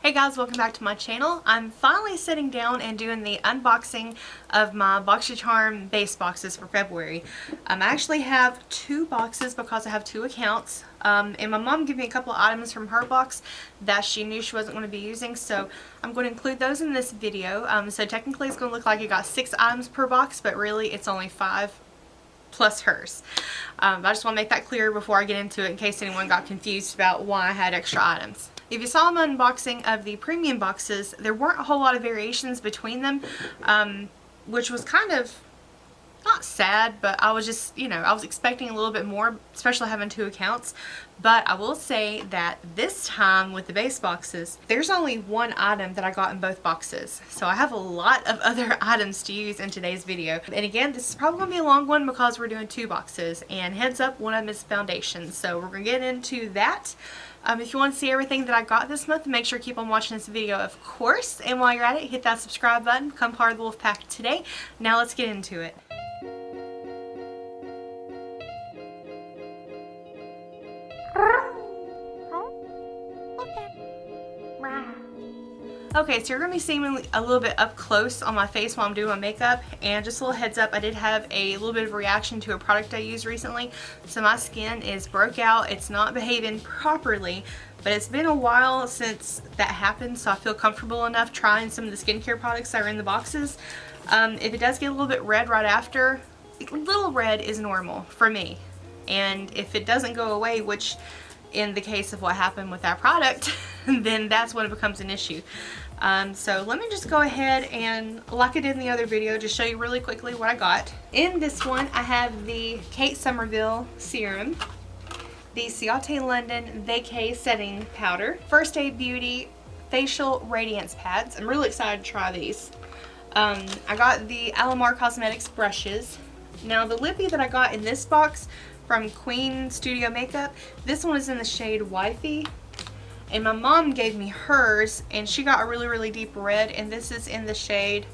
Hey guys, welcome back to my channel. I'm finally sitting down and doing the unboxing of my Boxycharm base boxes for February. I actually have two boxes because I have two accounts, and my mom gave me a couple of items from her box that she knew she wasn't going to be using, so I'm going to include those in this video. So technically it's going to look like you got 6 items per box, but really it's only 5 plus hers. I just want to make that clear before I get into it in case anyone got confused about why I had extra items. If you saw my unboxing of the premium boxes, there weren't a whole lot of variations between them, which was kind of not sad, but I was just, I was expecting a little bit more, especially having two accounts. But I will say that this time with the base boxes, there's only one item that I got in both boxes. So I have a lot of other items to use in today's video. And again, this is probably going to be a long one because we're doing two boxes. And heads up, one of them is foundation. So we're going to get into that. If you want to see everything that I got this month, make sure to keep on watching this video, of course. And while you're at it, hit that subscribe button, become part of the Wolfpack today. Now let's get into it. Okay, so you're going to be seeing me a little bit up close on my face while I'm doing my makeup, and just a little heads up, I did have a little bit of a reaction to a product I used recently. So my skin is broke out, it's not behaving properly, but it's been a while since that happened, so I feel comfortable enough trying some of the skincare products that are in the boxes. If it does get a little bit red right after, a little red is normal for me, and if it doesn't go away, which in the case of what happened with that product, then that's when it becomes an issue. So let me just go ahead and, like I did in the other video, just show you really quickly what I got. In this one, I have the Kate Somerville Serum, the Ciate London Vacay Setting Powder, First Aid Beauty Facial Radiance Pads. I'm really excited to try these. I got the Alamar Cosmetics brushes. Now the lippy that I got in this box from Queen Studio Makeup, this one is in the shade Wifey, and my mom gave me hers and she got a really deep red, and this is in the shade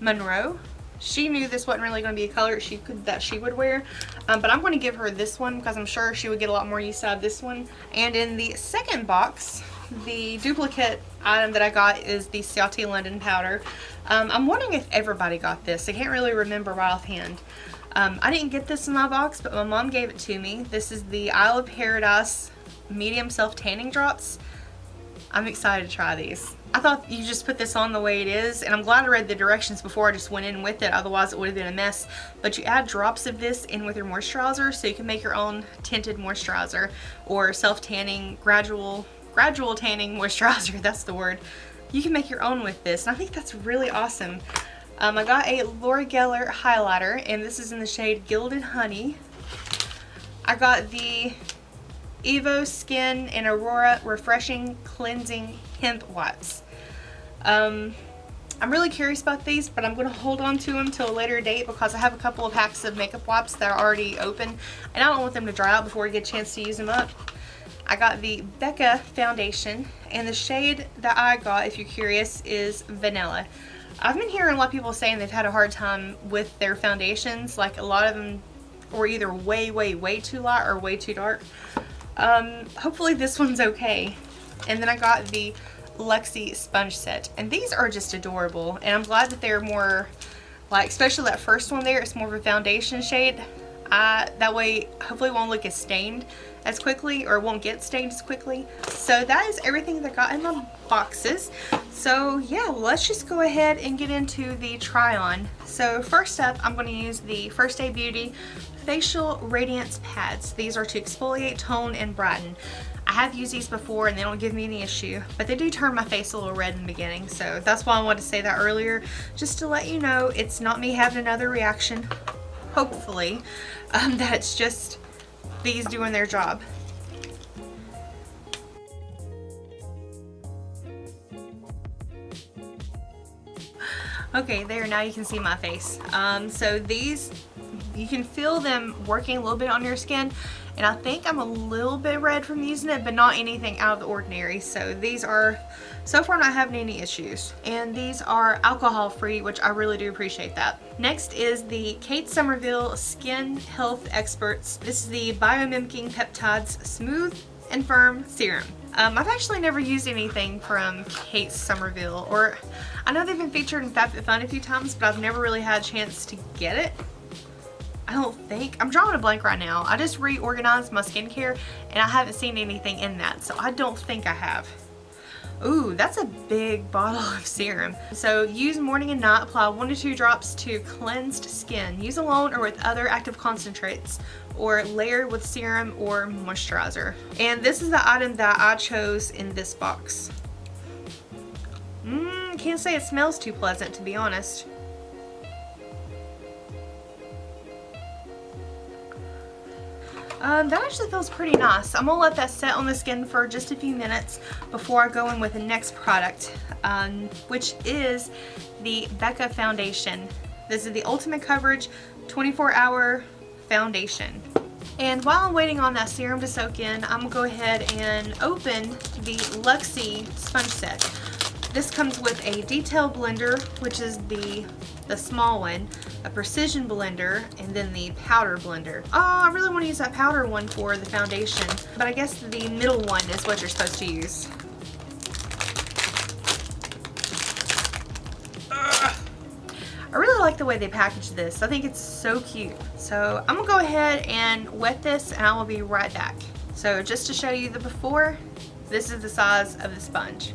Monroe. She knew this wasn't really going to be a color that she would wear, but I'm going to give her this one because I'm sure she would get a lot more use out of this one. And in the second box, the duplicate item that I got is the Ciate London powder. I'm wondering if everybody got this. I can't really remember right offhand. I didn't get this in my box, but my mom gave it to me. This is the Isle of Paradise medium self tanning drops. I'm excited to try these. I thought you just put this on the way it is, and I'm glad I read the directions before I just went in with it, otherwise it would have been a mess. But you add drops of this in with your moisturizer, so you can make your own tinted moisturizer or self tanning gradual tanning moisturizer. That's the word. You can make your own with this, and I think that's really awesome. I got a Laura Geller highlighter, and this is in the shade Gilded Honey. I got the Evo Skin and Aurora Refreshing Cleansing Hemp Wipes. I'm really curious about these, but I'm going to hold on to them till a later date because I have a couple of packs of makeup wipes that are already open, and I don't want them to dry out before I get a chance to use them up. I got the Becca foundation, and the shade that I got, if you're curious, is Vanilla. I've been hearing a lot of people saying they've had a hard time with their foundations. Like, a lot of them were either way too light or way too dark. Hopefully this one's okay. And then I got the Luxie sponge set, and these are just adorable, and I'm glad that they're more, like, especially that first one there, it's more of a foundation shade. That way hopefully it won't look as stained as quickly, or won't get stained as quickly. So that is everything that I got in my boxes. So yeah, let's just go ahead and get into the try on. So first up, I'm going to use the First Aid Beauty Facial Radiance Pads. These are to exfoliate, tone, and brighten. I have used these before and they don't give me any issue, but they do turn my face a little red in the beginning, so that's why I wanted to say that earlier, just to let you know it's not me having another reaction, hopefully, that it's just these doing their job. Okay, there, now you can see my face. So these, you can feel them working a little bit on your skin, and I think I'm a little bit red from using it, but not anything out of the ordinary. So these are, so far, not having any issues. And these are alcohol free, which I really do appreciate that. Next is the Kate Somerville Skin Health Experts. This is the Biomimicking Peptides Smooth and Firm Serum. I've actually never used anything from Kate Somerville, or I know they've been featured in FabFitFun a few times, but I've never really had a chance to get it. I don't think. I'm drawing a blank right now. I just reorganized my skincare and I haven't seen anything in that, so I don't think I have. Ooh, that's a big bottle of serum. So use morning and night. Apply 1 to 2 drops to cleansed skin. Use alone or with other active concentrates, or layer with serum or moisturizer. And this is the item that I chose in this box. Can't say it smells too pleasant, to be honest. That actually feels pretty nice. I'm gonna let that set on the skin for just a few minutes before I go in with the next product, which is the Becca foundation. This is the Ultimate Coverage 24-Hour Foundation. And while I'm waiting on that serum to soak in, I'm gonna go ahead and open the Luxie sponge set. This comes with a detail blender, which is the small one, a precision blender, and then the powder blender. Oh, I really want to use that powder one for the foundation, but I guess the middle one is what you're supposed to use. I really like the way they packaged this. I think it's so cute. So I'm gonna go ahead and wet this and I will be right back. So just to show you the before, this is the size of the sponge.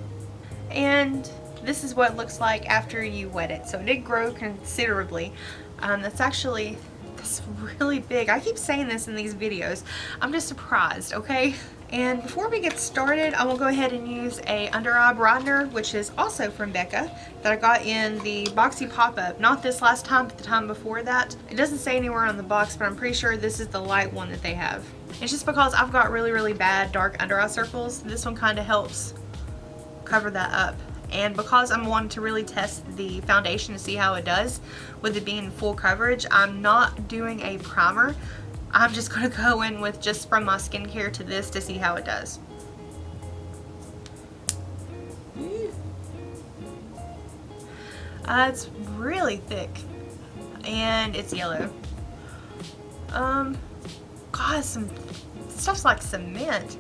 And this is what it looks like after you wet it. So it did grow considerably. That's really big. I keep saying this in these videos. I'm just surprised, okay? And before we get started, I will go ahead and use a under eye brightener, which is also from Becca, that I got in the Boxy pop-up. Not this last time, but the time before that. It doesn't say anywhere on the box, but I'm pretty sure this is the light one that they have. It's just because I've got really, really bad dark under eye circles. This one kind of helps cover that up. And because I'm wanting to really test the foundation to see how it does with it being full coverage, I'm not doing a primer. I'm just going to go in with just from my skincare to this to see how it does. It's really thick and it's yellow. God, some stuff's like cement.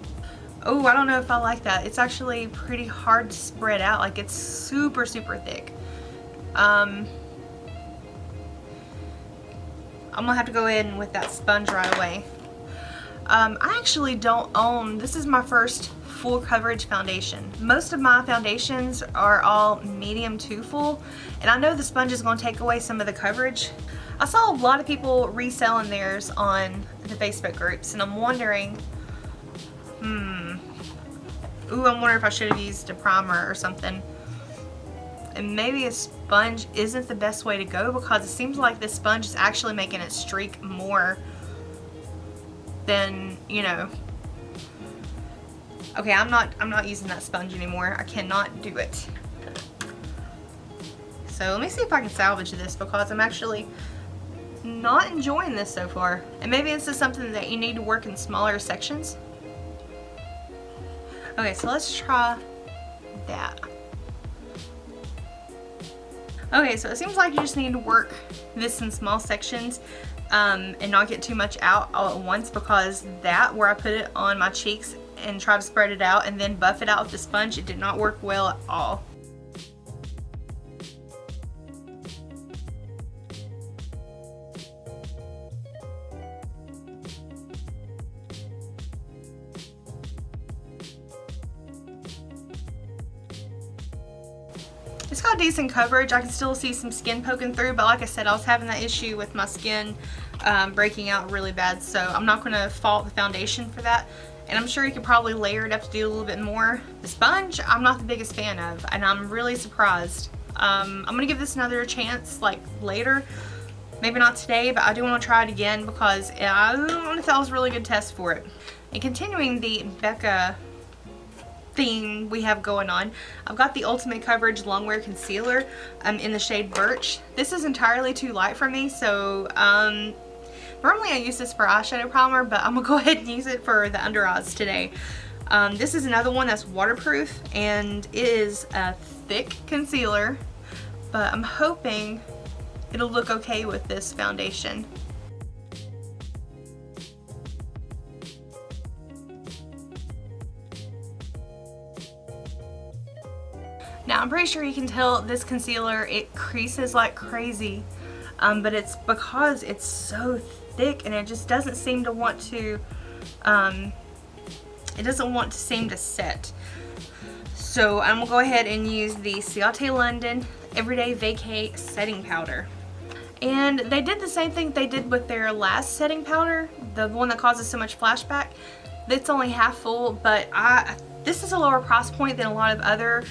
Oh, I don't know if I like that. It's actually pretty hard to spread out. Like, it's super, super thick. I'm gonna have to go in with that sponge right away. I actually don't own, this is my first full coverage foundation. Most of my foundations are all medium to full, and I know the sponge is gonna take away some of the coverage. I saw a lot of people reselling theirs on the Facebook groups, and I'm wondering, ooh, I'm wondering if I should have used a primer or something. And maybe a sponge isn't the best way to go, because it seems like this sponge is actually making it streak more than, you know. Okay, I'm not using that sponge anymore. I cannot do it. So let me see if I can salvage this, because I'm actually not enjoying this so far. And maybe this is something that you need to work in smaller sections. Okay, so let's try that. Okay, so it seems like you just need to work this in small sections and not get too much out all at once, because that, where I put it on my cheeks and try to spread it out and then buff it out with the sponge, it did not work well at all. It's got decent coverage. I can still see some skin poking through, but like I said, I was having that issue with my skin breaking out really bad, so I'm not going to fault the foundation for that. And I'm sure you could probably layer it up to do a little bit more. The sponge, I'm not the biggest fan of, and I'm really surprised. I'm going to give this another chance, like later. Maybe not today, but I do want to try it again, because I thought it was a really good test for it. And continuing the Becca theme we have going on, I've got the Ultimate Coverage Longwear Concealer in the shade Birch. This is entirely too light for me, so normally I use this for eyeshadow primer, but I'm gonna go ahead and use it for the under eyes today. This is another one that's waterproof, and it is a thick concealer, but I'm hoping it'll look okay with this foundation. Now I'm pretty sure you can tell this concealer, it creases like crazy, but it's because it's so thick and it just doesn't seem to want to, seem to set. So I'm gonna go ahead and use the Ciate London Everyday Vacay Setting Powder. And they did the same thing they did with their last setting powder, the one that causes so much flashback. It's only half full, but this is a lower price point than a lot of other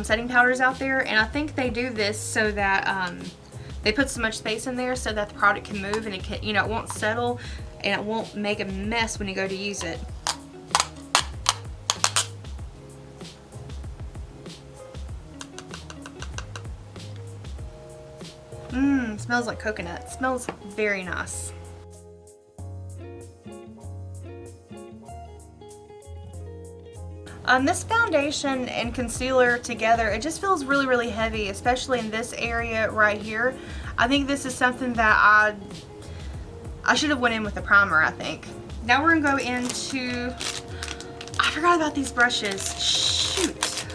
setting powders out there, and I think they do this so that they put so much space in there so that the product can move and it can, it won't settle and it won't make a mess when you go to use it. Smells like coconut. Smells very nice. This foundation and concealer together, it just feels really, really heavy, especially in this area right here. I think this is something that I should have went in with a primer, I think. Now we're gonna go into, I forgot about these brushes. Shoot.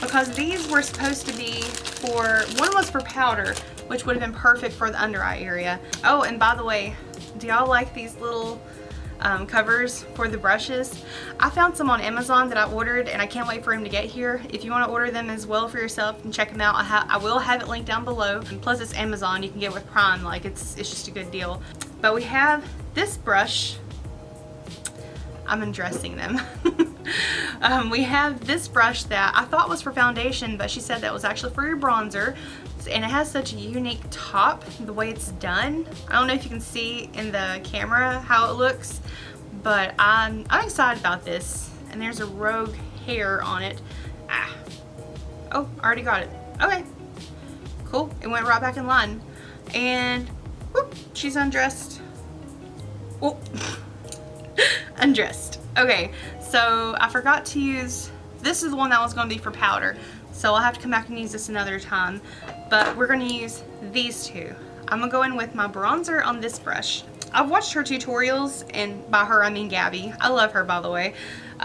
Because these were supposed to be for, one was for powder, which would have been perfect for the under eye area. Oh, and by the way, do y'all like these little covers for the brushes? I found some on Amazon that I ordered and I can't wait for them to get here. If you want to order them as well for yourself and check them out, I will have it linked down below. And plus it's Amazon, you can get with Prime, like it's just a good deal. But we have this brush. I'm undressing them. We have this brush that I thought was for foundation, but she said that was actually for your bronzer. And it has such a unique top, the way it's done. I don't know if you can see in the camera how it looks, but I'm excited about this. And there's a rogue hair on it. Oh, I already got it. Okay, cool. It went right back in line. And whoop, she's undressed. Oh, undressed. Okay, so I forgot to use, this is the one that was going to be for powder. So I'll have to come back and use this another time. But we're going to use these two. I'm going to go in with my bronzer on this brush. I've watched her tutorials, and by her I mean Gabby. I love her, by the way.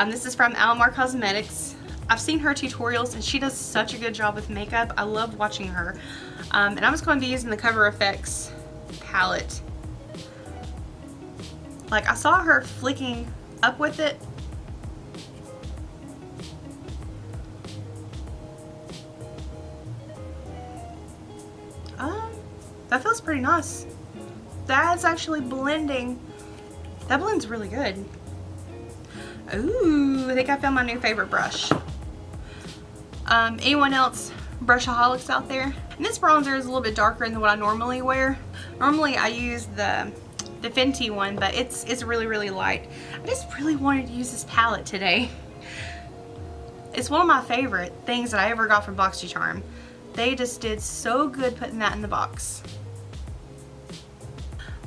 This is from Alamar Cosmetics. I've seen her tutorials and she does such a good job with makeup. I love watching her. And I'm just going to be using the Cover FX palette. Like, I saw her flicking up with it. That feels pretty nice. That's actually blending. That blends really good. Ooh, I think I found my new favorite brush. Anyone else brushaholics out there? And this bronzer is a little bit darker than what I normally wear. Normally I use the Fenty one, but it's really, really light. I just really wanted to use this palette today. It's one of my favorite things that I ever got from Boxycharm. They just did so good putting that in the box.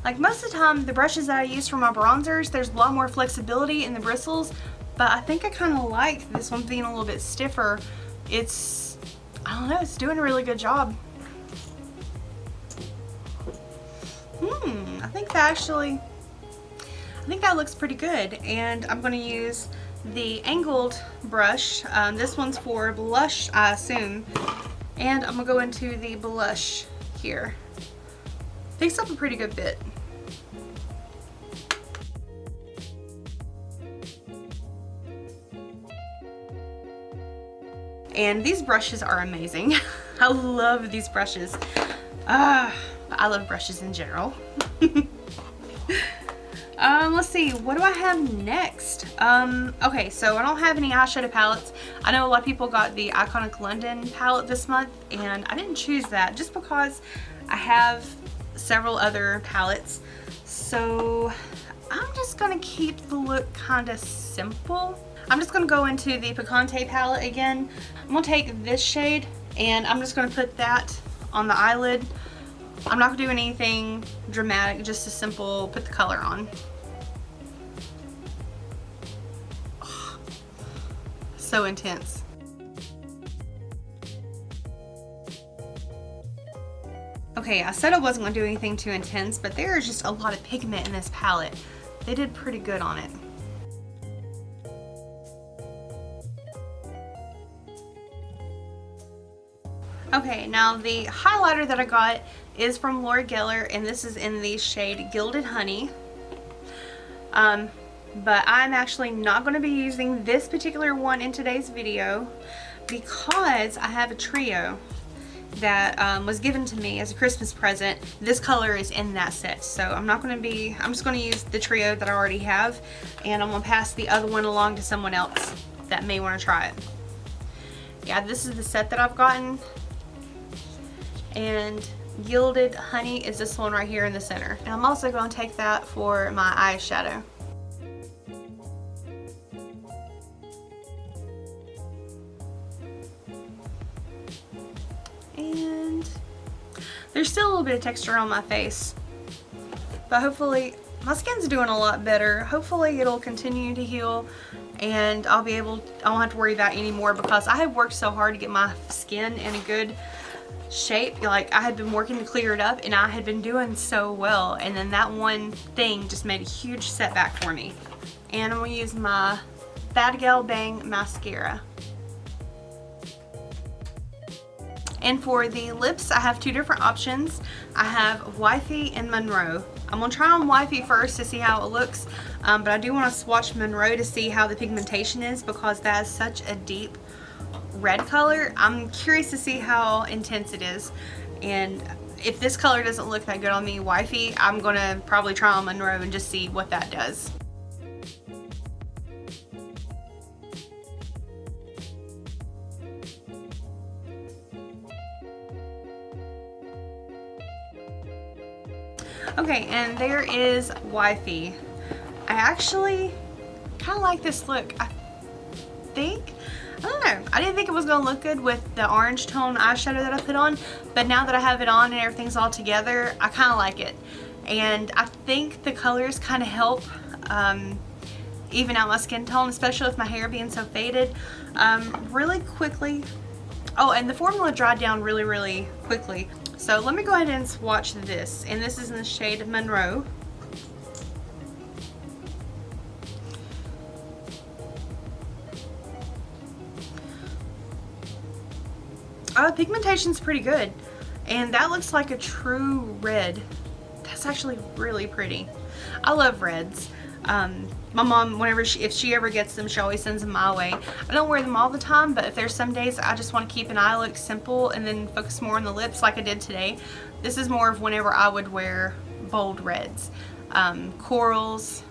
Like, most of the time, the brushes that I use for my bronzers, there's a lot more flexibility in the bristles, but I think I kind of like this one being a little bit stiffer. It's, I don't know, it's doing a really good job. I think that looks pretty good, and I'm going to use the angled brush. This one's for blush, I assume. And I'm going to go into the blush here. Picks up a pretty good bit. And these brushes are amazing. I love these brushes. I love brushes in general. Let's see, what do I have next? Okay, so I don't have any eyeshadow palettes. I know a lot of people got the Iconic London palette this month, and I didn't choose that just because I have several other palettes. So I'm just gonna keep the look kind of simple. I'm just gonna go into the Picante palette again. I'm gonna take this shade and I'm just gonna put that on the eyelid. I'm not gonna do anything dramatic, just a simple put the color on. Oh, so intense. Okay, I said I wasn't gonna do anything too intense, but there is just a lot of pigment in this palette. They did pretty good on it. Okay, now the highlighter that I got is from Laura Geller, and this is in the shade Gilded Honey. But I'm actually not going to be using this particular one in today's video because I have a trio that was given to me as a Christmas present. This color is in that set, so I'm just going to use the trio that I already have, and I'm going to pass the other one along to someone else that may want to try it. Yeah, this is the set that I've gotten, and Gilded Honey is this one right here in the center. And I'm also going to take that for my eyeshadow. And there's still a little bit of texture on my face, but hopefully my skin's doing a lot better. Hopefully it'll continue to heal, and I won't have to worry about it anymore, because I have worked so hard to get my skin in a good shape. Like, I had been working to clear it up, and I had been doing so well, and then that one thing just made a huge setback for me. And I'm going to use my Bad Gal Bang mascara. And for the lips, I have two different options. I have Wifey and Monroe. I'm going to try on Wifey first to see how it looks, but I do want to swatch Monroe to see how the pigmentation is, because that is such a deep red color. I'm curious to see how intense it is, and if this color doesn't look that good on me, Wifey, I'm going to probably try on Monroe and just see what that does. Okay, and there is Wifey. I actually kind of like this look. I don't know. I didn't think it was going to look good with the orange tone eyeshadow that I put on, but now that I have it on and everything's all together, I kind of like it. And I think the colors kind of help even out my skin tone, especially with my hair being so faded, really quickly. Oh, and the formula dried down really, really quickly. So let me go ahead and swatch this, and this is in the shade Monroe. Pigmentation's pretty good, and that looks like a true red. That's actually really pretty. I love reds. My mom, if she ever gets them, she always sends them my way. I don't wear them all the time, but if there's some days I just want to keep an eye look simple and then focus more on the lips like I did today, this is more of whenever I would wear bold reds. Corals,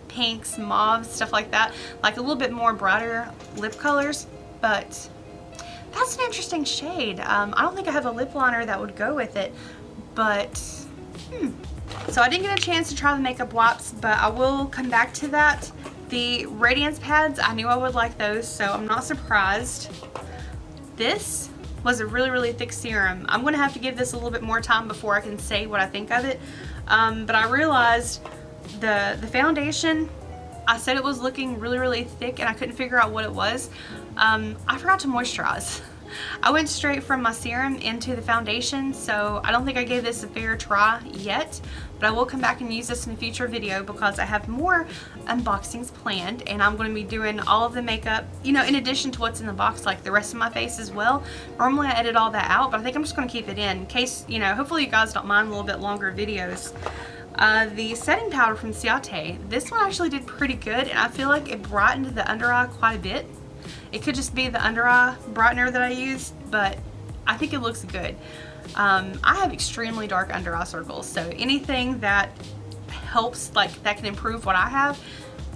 pinks, mauves, stuff like that. Like a little bit more brighter lip colors, but that's an interesting shade. I don't think I have a lip liner that would go with it, but So I didn't get a chance to try the makeup wipes, but I will come back to that. The Radiance pads, I knew I would like those, so I'm not surprised. This was a really, really thick serum. I'm going to have to give this a little bit more time before I can say what I think of it. But I realized the foundation, I said it was looking really, really thick, and I couldn't figure out what it was. I forgot to moisturize. I went straight from my serum into the foundation, so I don't think I gave this a fair try yet, but I will come back and use this in a future video because I have more unboxings planned, and I'm going to be doing all of the makeup, you know, in addition to what's in the box, like the rest of my face as well. Normally I edit all that out, but I think I'm just going to keep it in case, you know, hopefully you guys don't mind a little bit longer videos. The setting powder from Ciate, this one actually did pretty good, and I feel like it brightened the under eye quite a bit. It could just be the under eye brightener that I used, but I think it looks good. I have extremely dark under eye circles, so anything that helps, like that can improve what I have,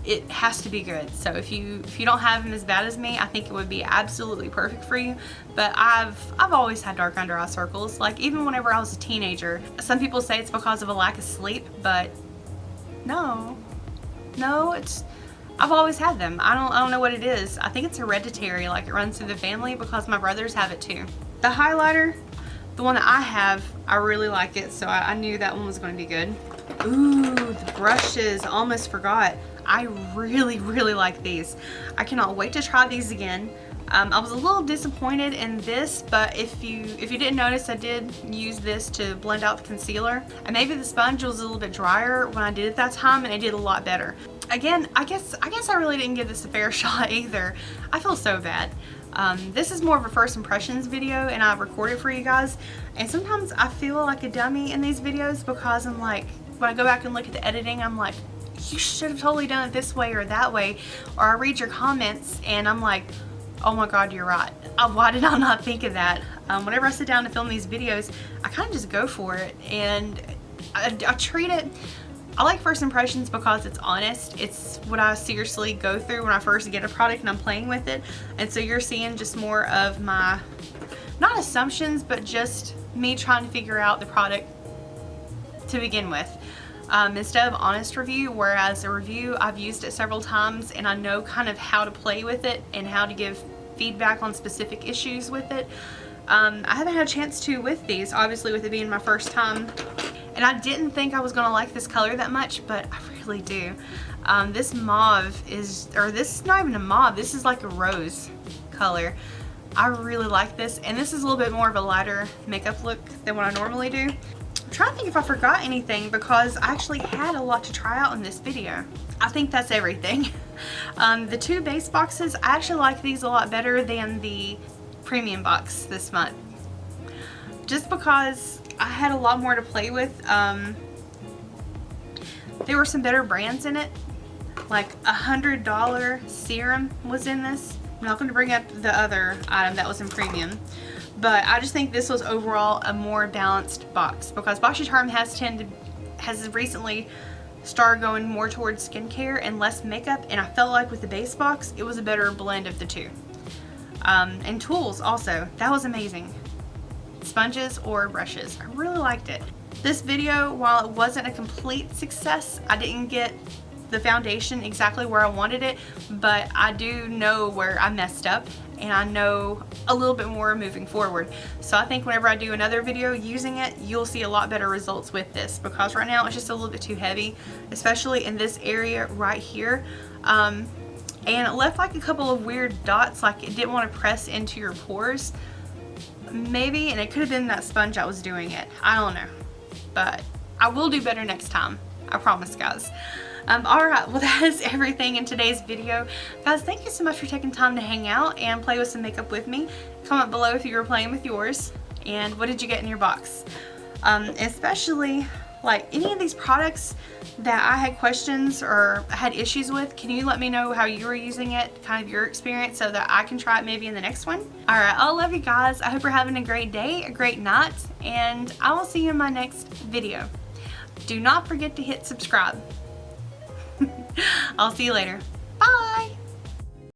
it has to be good. So if you don't have them as bad as me, I think it would be absolutely perfect for you. But I've always had dark under eye circles, like even whenever I was a teenager. Some people say it's because of a lack of sleep, but no, I've always had them. I don't know what it is. I think it's hereditary, like it runs through the family because my brothers have it too. The highlighter, the one that I have, I really like it, so I knew that one was going to be good. Ooh, the brushes, almost forgot. I really, really like these. I cannot wait to try these again. I was a little disappointed in this, but if you didn't notice, I did use this to blend out the concealer, and maybe the sponge was a little bit drier when I did it that time, and it did a lot better. Again, I guess I really didn't give this a fair shot either. I feel so bad. This is more of a first impressions video, and I recorded for you guys, and sometimes I feel like a dummy in these videos because I'm like, when I go back and look at the editing, I'm like, you should have totally done it this way or that way. Or I read your comments and I'm like, oh my god, you're right. Why did I not think of that? Whenever I sit down to film these videos, I kind of just go for it, and I treat it, I like first impressions because it's honest. It's what I seriously go through when I first get a product and I'm playing with it. And so you're seeing just more of my, not assumptions, but just me trying to figure out the product to begin with. Instead of honest review, whereas a review, I've used it several times and I know kind of how to play with it and how to give feedback on specific issues with it. I haven't had a chance to with these, obviously with it being my first time. And I didn't think I was going to like this color that much, but I really do. This mauve is, or this is not even a mauve, this is like a rose color. I really like this, and this is a little bit more of a lighter makeup look than what I normally do. I'm trying to think if I forgot anything because I actually had a lot to try out in this video. I think that's everything. The two base boxes, I actually like these a lot better than the premium box this month. Just because I had a lot more to play with. There were some better brands in it. Like $100 serum was in this. I'm not going to bring up the other item that was in premium. But I just think this was overall a more balanced box because Boxycharm has recently started going more towards skincare and less makeup, and I felt like with the base box it was a better blend of the two. And tools also, that was amazing. Sponges or brushes, I really liked it. This video, while it wasn't a complete success, I didn't get the foundation exactly where I wanted it, but I do know where I messed up and I know a little bit more moving forward. So I think whenever I do another video using it, you'll see a lot better results with this, because right now it's just a little bit too heavy, especially in this area right here. And it left like a couple of weird dots, like it didn't want to press into your pores. Maybe, and it could have been that sponge I was doing it. I don't know. But I will do better next time. I promise, guys. Alright, well that is everything in today's video. Guys, thank you so much for taking time to hang out and play with some makeup with me. Comment below if you were playing with yours. And what did you get in your box? Especially, like, any of these products that I had questions or had issues with, can you let me know how you were using it, kind of your experience, so that I can try it maybe in the next one? Alright, I love you guys. I hope you're having a great day, a great night, and I will see you in my next video. Do not forget to hit subscribe. I'll see you later. Bye!